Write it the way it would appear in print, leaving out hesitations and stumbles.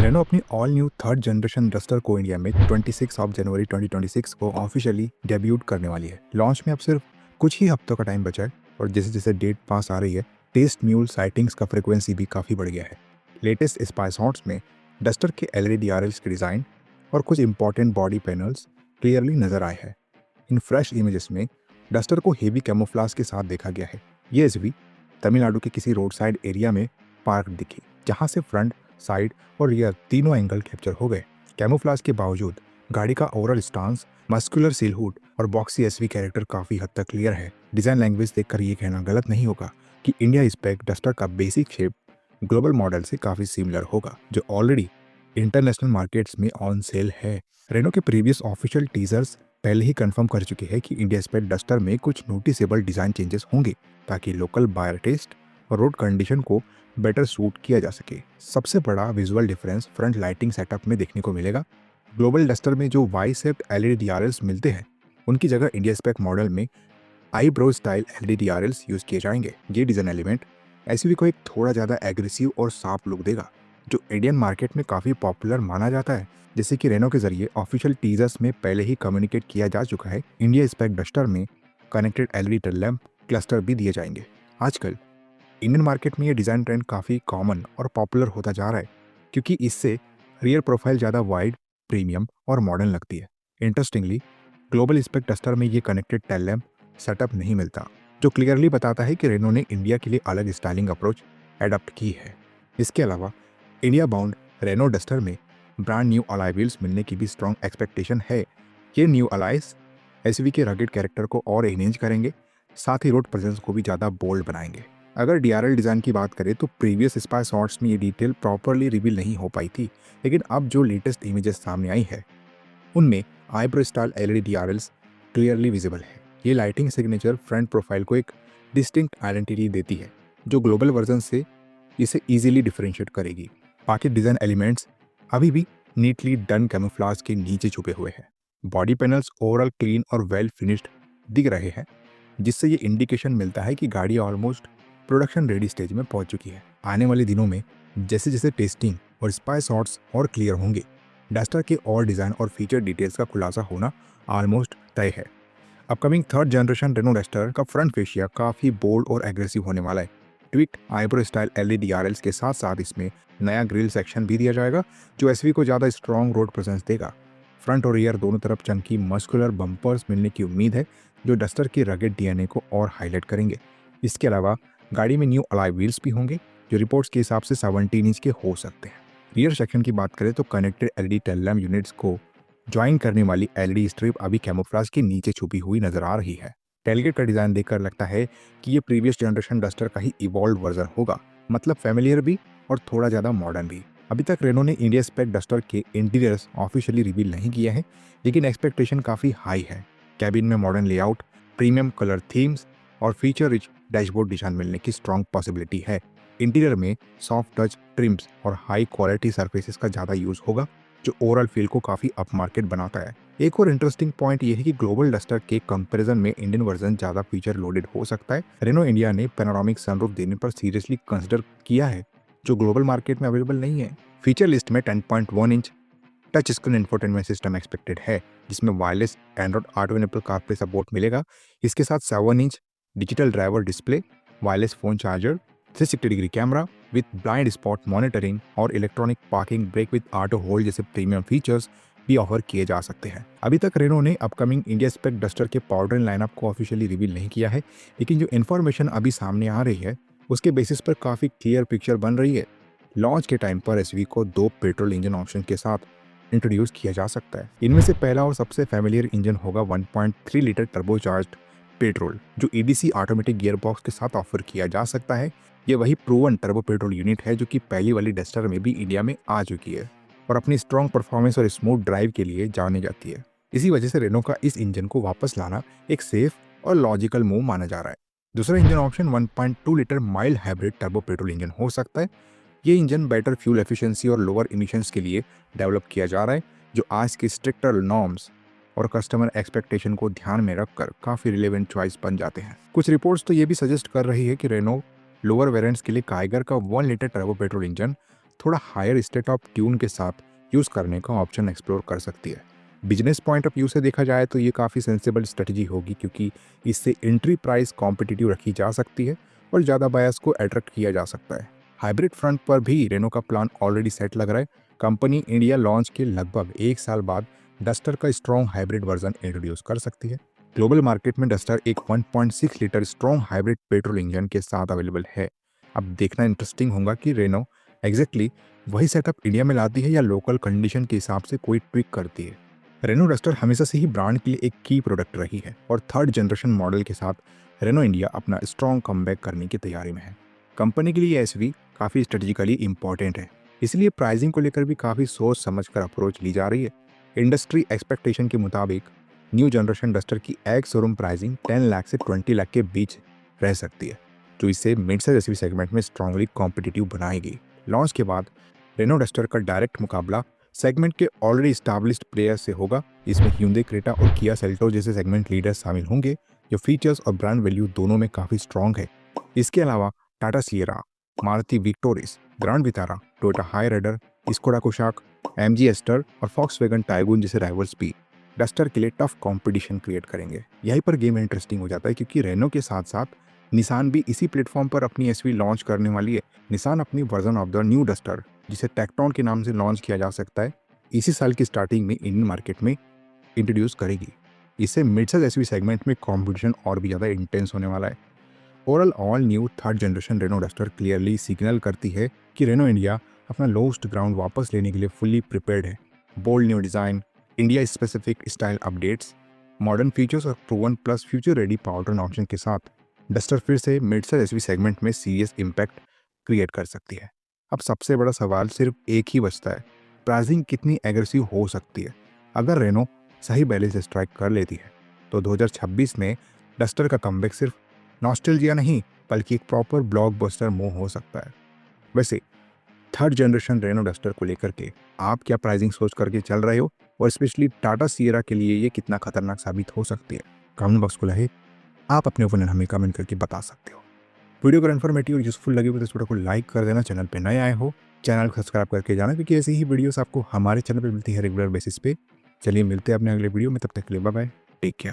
Reno अपनी all new third generation duster को India में 26 ऑफ जनवरी 2026 को ऑफिशियली डेब्यूट करने वाली है। लॉन्च में अब सिर्फ कुछ ही हफ्तों का टाइम बचा है और जैसे जैसे डेट पास आ रही है, टेस्ट म्यूल साइटिंग्स का फ्रिक्वेंसी भी काफ़ी बढ़ गया है। लेटेस्ट स्पाई शॉट्स में डस्टर के एलईडी डीआरएल्स के डिज़ाइन और कुछ इंपॉर्टेंट बॉडी पैनल्स क्लियरली नजर आए हैं। इन फ्रेश इमेजेस में डस्टर को हेवी कैमोफ्लाज के साथ देखा गया है। ये एसयूवी तमिलनाडु के किसी रोड साइड एरिया में पार्क दिखी, जहां से फ्रंट, साइड और रियर तीनों एंगल कैप्चर हो गए। कैमोफ्लाज के बावजूद गाड़ी का ओवरऑल स्टांस, मस्कुलर सिलहुड और बॉक्सी एसवी कैरेक्टर काफी हद तक क्लियर है। डिजाइन लैंग्वेज देखकर ये कहना गलत नहीं होगा कि इंडिया स्पेक डस्टर का बेसिक शेप ग्लोबल मॉडल से काफी सिमिलर होगा, जो ऑलरेडी इंटरनेशनल मार्केट्स में ऑन सेल है। रेनो के प्रीवियस ऑफिशियल टीजर्स पहले ही कंफर्म कर चुके हैं कि इंडिया स्पेक डस्टर में कुछ नोटिसेबल डिजाइन चेंजेस होंगे ताकि लोकल बायर टेस्ट और रोड कंडीशन को बेटर सूट किया जा सके। सबसे बड़ा visual difference front lighting setup में देखने को मिलेगा। ग्लोबल डस्टर में जो वाई शेप्ड एलईडी डीआरएल्स मिलते हैं, उनकी जगह इंडिया स्पेक मॉडल में eyebrow style LED DRLs use किए जाएंगे। ये डिजाइन एलिमेंट एसयूवी को एक थोड़ा ज़्यादा एग्रेसिव और साफ लुक देगा, जो इंडियन मार्केट में काफ़ी पॉपुलर माना जाता है। जैसे कि रेनो के जरिए ऑफिशियल टीजर्स में पहले ही कम्युनिकेट किया जा चुका है, इंडिया स्पेक डस्टर में connected LED tail lamp cluster भी दिए जाएंगे। आजकल इंडियन मार्केट में ये डिज़ाइन ट्रेंड काफ़ी कॉमन और पॉपुलर होता जा रहा है, क्योंकि इससे रियर प्रोफाइल ज़्यादा वाइड, प्रीमियम और मॉडर्न लगती है। इंटरेस्टिंगली, ग्लोबल स्पेक डस्टर में ये कनेक्टेड टेल लैंप सेटअप नहीं मिलता, जो क्लियरली बताता है कि रेनो ने इंडिया के लिए अलग स्टाइलिंग अप्रोच एडॉप्ट की है। इसके अलावा इंडिया बाउंड रेनो डस्टर में ब्रांड न्यू अलॉय व्हील्स मिलने की भी स्ट्रॉन्ग एक्सपेक्टेशन है। ये न्यू अलॉयज एसयूवी के रगेड कैरेक्टर को और एनहेंस करेंगे, साथ ही रोड प्रेजेंस को भी ज़्यादा बोल्ड बनाएंगे। अगर डीआरएल डिज़ाइन की बात करें तो प्रीवियस स्पाई शॉट्स में ये डिटेल प्रॉपरली रिवील नहीं हो पाई थी, लेकिन अब जो लेटेस्ट इमेजेस सामने आई है उनमें eyebrow style LED DRLs clearly visible है। ये लाइटिंग सिग्नेचर फ्रंट प्रोफाइल को एक डिस्टिंक्ट आइडेंटिटी देती है, जो ग्लोबल वर्जन से इसे ईजिली डिफरेंशिएट करेगी। बाकी डिज़ाइन एलिमेंट्स अभी भी नीटली डन कैमोफ्लाज के नीचे छुपे हुए हैं। बॉडी पैनल्स ओवरऑल क्लीन और वेल फिनिश्ड दिख रहे हैं, जिससे ये इंडिकेशन मिलता है कि गाड़ी ऑलमोस्ट प्रोडक्शन रेडी स्टेज में पहुंच चुकी है। आने वाले दिनों में जैसे जैसे टेस्टिंग और स्पाई शॉट्स और क्लियर होंगे, डस्टर के और डिज़ाइन और फीचर डिटेल्स का खुलासा होना ऑलमोस्ट तय है। Upcoming third generation Renault Duster का फ्रंट फेशिया काफ़ी बोल्ड और एग्रेसिव होने वाला है। Tweaked eyebrow style LED DRLs के साथ साथ इसमें नया ग्रिल सेक्शन भी दिया जाएगा, जो एसवी को ज़्यादा स्ट्रॉन्ग रोड प्रेजेंस देगा। फ्रंट और रियर दोनों तरफ चंकी मस्कुलर बम्पर्स मिलने की उम्मीद है, जो डस्टर के रगेड डीएनए को और हाईलाइट करेंगे। इसके अलावा गाड़ी में न्यू अलॉय व्हील्स भी होंगे, जो रिपोर्ट्स के हिसाब से 17 इंच के हो सकते हैं। रियर सेक्शन की बात करें तो connected LED tail lamp units को ज्वाइन करने वाली एलईडी स्ट्रिप अभी कैमोफ्लाज के नीचे छुपी हुई नजर आ रही है। टेलगेट का डिज़ाइन देखकर लगता है कि ये प्रीवियस जनरेशन डस्टर का ही इवॉल्व वर्जन होगा, मतलब फैमिलियर भी और थोड़ा ज़्यादा मॉडर्न भी। अभी तक रेनो ने इंडिया स्पेक डस्टर के इंटीरियर्स ऑफिशियली रिवील नहीं किया है, लेकिन एक्सपेक्टेशन काफ़ी हाई है। कैबिन में modern layout, premium colour themes और फीचर रिच डैशबोर्ड डिज़ाइन मिलने की स्ट्रॉन्ग पॉसिबिलिटी है। इंटीरियर में सॉफ्ट टच ट्रिम्स और हाई क्वालिटी सर्फेसेस का ज़्यादा यूज़ होगा, जो ओवरऑल फील को काफ़ी अप मार्केट बनाता है। एक और इंटरेस्टिंग पॉइंट यह है कि ग्लोबल डस्टर के कंपैरिजन में इंडियन वर्जन ज़्यादा फीचर लोडेड हो सकता है। रेनो इंडिया ने पैनोरामिक सनरूफ देने पर सीरियसली कंसिडर किया है, जो ग्लोबल मार्केट में अवेलेबल नहीं है। फीचर लिस्ट में 10.1 inch touch screen infotainment system expected है, जिसमें wireless Android auto enable CarPlay support मिलेगा। इसके साथ 7 inch digital driver display, wireless phone charger, 360 degree camera with blind spot monitoring और electronic parking brake with auto hold जैसे premium features भी offer किए जा सकते हैं। अभी तक रेनो ने अपकमिंग इंडिया स्पेक डस्टर के पावरट्रेन लाइनअप को ऑफिशियली रिवील नहीं किया है, लेकिन जो इन्फॉर्मेशन अभी सामने आ रही है उसके बेसिस पर काफ़ी क्लियर पिक्चर बन रही है। लॉन्च के टाइम पर एसवी को 2 पेट्रोल इंजन ऑप्शन के साथ इंट्रोड्यूस किया जा सकता है। इनमें से पहला और सबसे फैमिलियर इंजन होगा 1.3 लीटर टर्बोचार्ज्ड पेट्रोल, जो ईडीसी ऑटोमेटिक गियर बॉक्स के साथ ऑफर किया जा सकता है। ये वही प्रूवन टर्बो पेट्रोल यूनिट है जो कि पहली वाली डस्टर में भी इंडिया में आ चुकी है और अपनी स्ट्रॉन्ग परफॉर्मेंस और स्मूथ ड्राइव के लिए जानी जाती है। इसी वजह से रेनो का इस इंजन को वापस लाना एक सेफ और लॉजिकल मूव माना जा रहा है। दूसरा engine option 1.2 litre mild hybrid turbo petrol engine हो सकता है। ये इंजन बेटर फ्यूल एफिशिएंसी और लोअर इमिशंस के लिए डेवलप किया जा रहा है, जो आज के स्ट्रिक्टर नॉर्म्स और कस्टमर एक्सपेक्टेशन को ध्यान में रखकर काफ़ी रिलेवेंट चॉइस बन जाते हैं। कुछ रिपोर्ट्स तो ये भी सजेस्ट कर रही है कि रेनो लोअर वेरिएंट्स के लिए काइगर का 1 लीटर टर्बो पेट्रोल इंजन थोड़ा हायर स्टेट ऑफ ट्यून के साथ यूज़ करने का ऑप्शन एक्सप्लोर कर सकती है। बिजनेस पॉइंट ऑफ व्यू से देखा जाए तो ये काफ़ी सेंसिबल स्ट्रेटजी होगी, क्योंकि इससे एंट्री प्राइस कॉम्पिटिटिव रखी जा सकती है और ज़्यादा बायर्स को अट्रैक्ट किया जा सकता है। हाइब्रिड फ्रंट पर भी रेनो का प्लान ऑलरेडी सेट लग रहा है। कंपनी इंडिया लॉन्च के लगभग 1 साल बाद डस्टर का स्ट्रॉन्ग हाइब्रिड वर्जन इंट्रोड्यूस कर सकती है। ग्लोबल मार्केट में डस्टर एक 1.6 litre strong hybrid petrol engine के साथ अवेलेबल है। अब देखना इंटरेस्टिंग होगा कि रेनो एग्जैक्टली वही सेटअप इंडिया में लाती है या लोकल कंडीशन के हिसाब से कोई ट्विक करती है। रेनो डस्टर हमेशा से ही ब्रांड के लिए एक की प्रोडक्ट रही है और थर्ड जनरेशन मॉडल के साथ रेनो इंडिया अपना स्ट्रॉन्ग कमबैक करने की तैयारी में है। कंपनी के लिए एसवी काफ़ी स्ट्रेटेजिकली इंपॉर्टेंट है, इसलिए प्राइसिंग को लेकर भी काफ़ी सोच समझकर अप्रोच ली जा रही है। इंडस्ट्री एक्सपेक्टेशन के मुताबिक न्यू जनरेशन डस्टर की एक शोरूम प्राइसिंग 10 लाख से 20 लाख के बीच रह सकती है, जो इसे मिड साइज एसवी सेगमेंट में स्ट्रांगली कॉम्पिटिटिव बनाएगी। लॉन्च के बाद रेनो डस्टर का डायरेक्ट मुकाबला सेगमेंट के ऑलरेडी स्टैब्लिश्ड प्लेयर्स से होगा। इसमें hyundai क्रेटा और किया सेल्टोस जैसे सेगमेंट लीडर्स शामिल होंगे, जो फीचर्स और ब्रांड वैल्यू दोनों में काफ़ी स्ट्रॉन्ग है। इसके अलावा Tata Sierra, Maruti Victoris, Grand Vitara, Toyota Hyryder, Skoda Kushaq, MG Astor और फॉक्सवैगन टाइगून जैसे राइवल्स भी डस्टर के लिए टफ कंपटीशन क्रिएट करेंगे। यहीं पर गेम इंटरेस्टिंग हो जाता है, क्योंकि रेनो के साथ साथ निसान भी इसी प्लेटफॉर्म पर अपनी एसवी लॉन्च करने वाली है। निसान अपनी version of the new duster, जिसे टेक्टॉन के नाम से लॉन्च किया जा सकता है, इसी साल की स्टार्टिंग में इंडियन मार्केट में इंट्रोड्यूस करेगी। इससे मिड साइज एसवी सेगमेंट में कंपटीशन और भी ज़्यादा इंटेंस होने वाला है। Overall all new third generation Renault Duster clearly signal करती है कि रेनो इंडिया अपना लोस्ट ग्राउंड वापस लेने के लिए फुल्ली प्रिपेयर्ड है। Bold new design, India specific style updates, modern features और proven plus future ready powertrain option के साथ डस्टर फिर से मिड साइज एसवी सेगमेंट में सीरियस इम्पैक्ट क्रिएट कर सकती है। अब सबसे बड़ा सवाल सिर्फ एक ही बचता है, प्राइसिंग कितनी एग्रेसिव हो सकती है। अगर रेनो सही बैलेंस स्ट्राइक कर लेती है तो 2026 में डस्टर का कमबैक सिर्फ नॉस्टैल्जिया नहीं, बल्कि एक प्रॉपर ब्लॉकबस्टर मूव हो सकता है। वैसे थर्ड जनरेशन रेनो डस्टर को लेकर के आप क्या प्राइसिंग सोच करके चल रहे हो, और स्पेशली टाटा सियरा के लिए ये कितना खतरनाक साबित हो सकती है? कमेंट बॉक्स खुला है, आप अपने ओपिनियन हमें कमेंट करके बता सकते हो। वीडियो अगर इन्फॉर्मेटिव और यूजफुल लगी हो तो इस वीडियो को लाइक कर देना। चैनल पे नए आए हो चैनल को सब्सक्राइब करके जाना, क्योंकि ऐसी ही वीडियोस आपको हमारे चैनल पे मिलती है रेगुलर बेसिस पे। चलिए मिलते हैं अपने अगले वीडियो में, तब तक के लिए बाय बाय, टेक केयर।